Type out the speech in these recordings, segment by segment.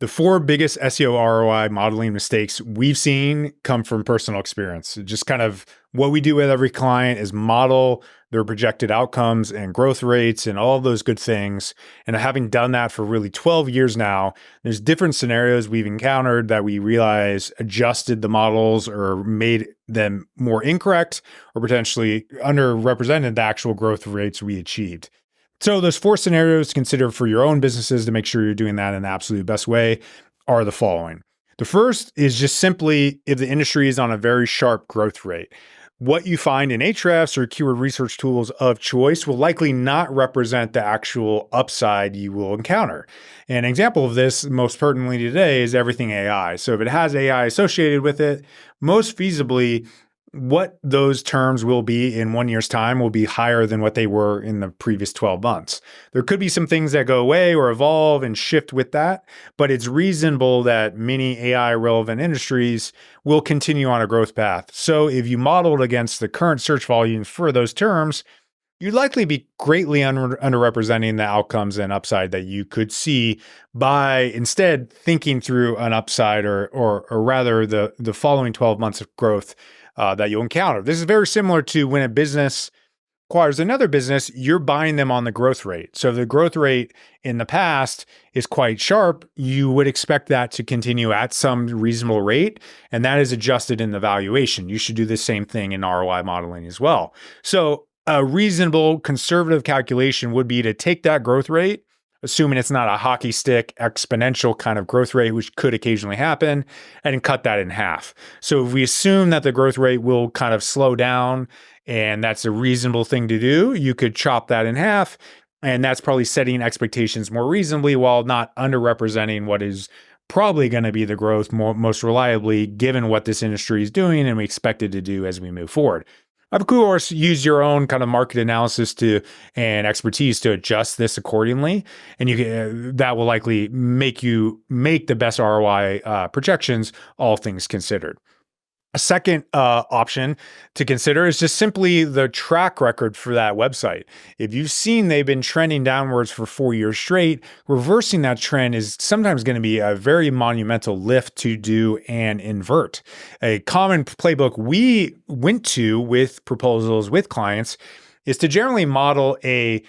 The four biggest SEO ROI modeling mistakes we've seen come from personal experience. Just kind of what we do with every client is model their projected outcomes and growth rates and all those good things. And having done that for really 12 years now, there's different scenarios we've encountered that we realize adjusted the models or made them more incorrect or potentially underrepresented the actual growth rates we achieved. So those four scenarios to consider for your own businesses to make sure you're doing that in the absolute best way are the following. The first is just simply if the industry is on a very sharp growth rate. What you find in Ahrefs or keyword research tools of choice will likely not represent the actual upside you will encounter. An example of this, most pertinently today, is everything AI. So if it has AI associated with it, most feasibly, what those terms will be in 1 year's time will be higher than what they were in the previous 12 months. There could be some things that go away or evolve and shift with that, but it's reasonable that many AI relevant industries will continue on a growth path. So if you modeled against the current search volumes for those terms, you'd likely be greatly underrepresenting the outcomes and upside that you could see by instead thinking through an upside or rather the following 12 months of growth that you'll encounter. This is very similar to when a business acquires another business, you're buying them on the growth rate. So if the growth rate in the past is quite sharp, you would expect that to continue at some reasonable rate, and that is adjusted in the valuation. You should do the same thing in ROI modeling as well. So a reasonable conservative calculation would be to take that growth rate, assuming it's not a hockey stick exponential kind of growth rate, which could occasionally happen, and cut that in half. So if we assume that the growth rate will kind of slow down and that's a reasonable thing to do, you could chop that in half. And that's probably setting expectations more reasonably while not underrepresenting what is probably going to be the growth most reliably given what this industry is doing and we expect it to do as we move forward. Of course, use your own kind of market analysis and expertise to adjust this accordingly, and that will likely make the best ROI projections, all things considered. A second option to consider is just simply the track record for that website. If you've seen they've been trending downwards for 4 years straight, reversing that trend is sometimes going to be a very monumental lift to do and invert. A common playbook we went to with proposals with clients is to generally model a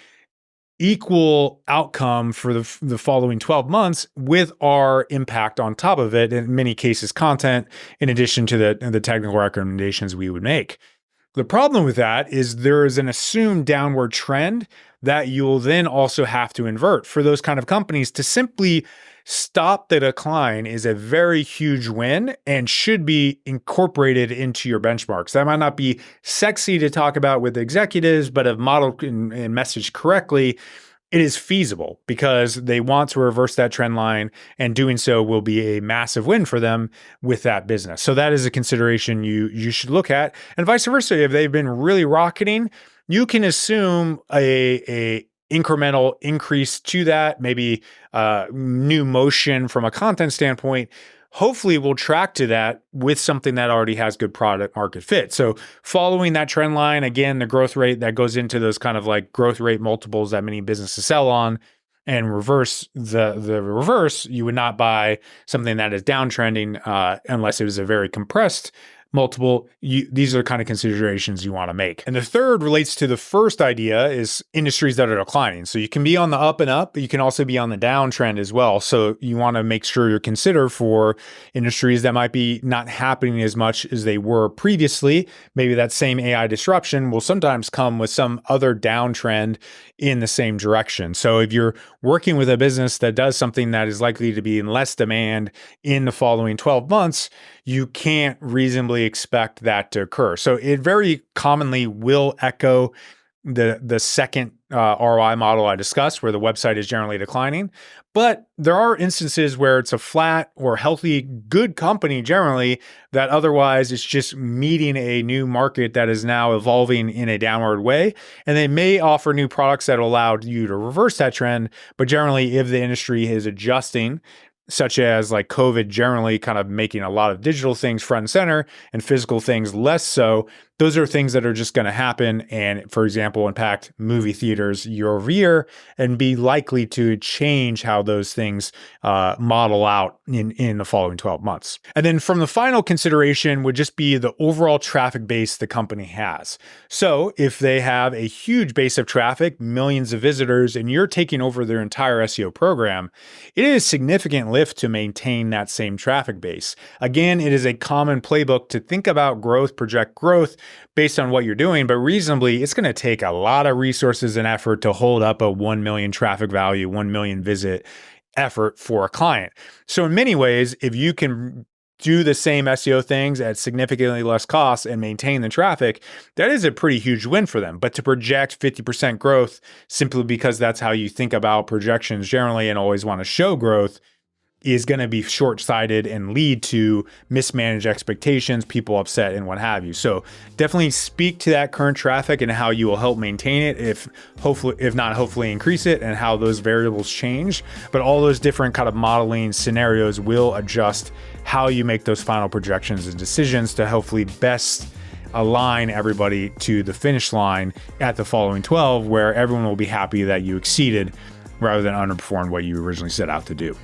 equal outcome for the following 12 months with our impact on top of it, in many cases content, in addition to the technical recommendations we would make. The problem with that is there is an assumed downward trend that you'll then also have to invert. For those kind of companies, to simply stop the decline is a very huge win and should be incorporated into your benchmarks. That might not be sexy to talk about with executives, but if modeled and messaged correctly, it is feasible because they want to reverse that trend line, and doing so will be a massive win for them with that business. So that is a consideration you should look at. And vice versa, if they've been really rocketing, you can assume a incremental increase to that, maybe new motion from a content standpoint. Hopefully we'll track to that with something that already has good product market fit. So following that trend line, again, the growth rate that goes into those kind of like growth rate multiples that many businesses sell on, and reverse the reverse, you would not buy something that is downtrending unless it was a very compressed multiple. These are the kind of considerations you want to make. And the third relates to the first idea, is industries that are declining. So you can be on the up and up, but you can also be on the downtrend as well. So you want to make sure you're considered for industries that might be not happening as much as they were previously. Maybe that same AI disruption will sometimes come with some other downtrend in the same direction. So if you're working with a business that does something that is likely to be in less demand in the following 12 months, you can't reasonably expect that to occur. So it very commonly will echo the second ROI model I discussed, where the website is generally declining. But there are instances where it's a flat or healthy, good company generally that otherwise is just meeting a new market that is now evolving in a downward way. And they may offer new products that allow you to reverse that trend. But generally, if the industry is adjusting, such as like COVID generally kind of making a lot of digital things front and center and physical things less so, those are things that are just going to happen and, for example, impact movie theaters year over year and be likely to change how those things model out in the following 12 months. And then from the final consideration would just be the overall traffic base the company has. So if they have a huge base of traffic, millions of visitors, and you're taking over their entire SEO program, it is a significant lift to maintain that same traffic base. Again, it is a common playbook to think about growth, project growth based on what you're doing, but reasonably, it's going to take a lot of resources and effort to hold up a 1 million traffic value, 1 million visit effort for a client. So in many ways, if you can do the same SEO things at significantly less cost and maintain the traffic, that is a pretty huge win for them. But to project 50% growth simply because that's how you think about projections generally and always want to show growth is going to be short-sighted and lead to mismanaged expectations, people upset, and what have you. So definitely speak to that current traffic and how you will help maintain it, if not hopefully increase it, and how those variables change. But all those different kind of modeling scenarios will adjust how you make those final projections and decisions to hopefully best align everybody to the finish line at the following 12, where everyone will be happy that you exceeded rather than underperformed what you originally set out to do.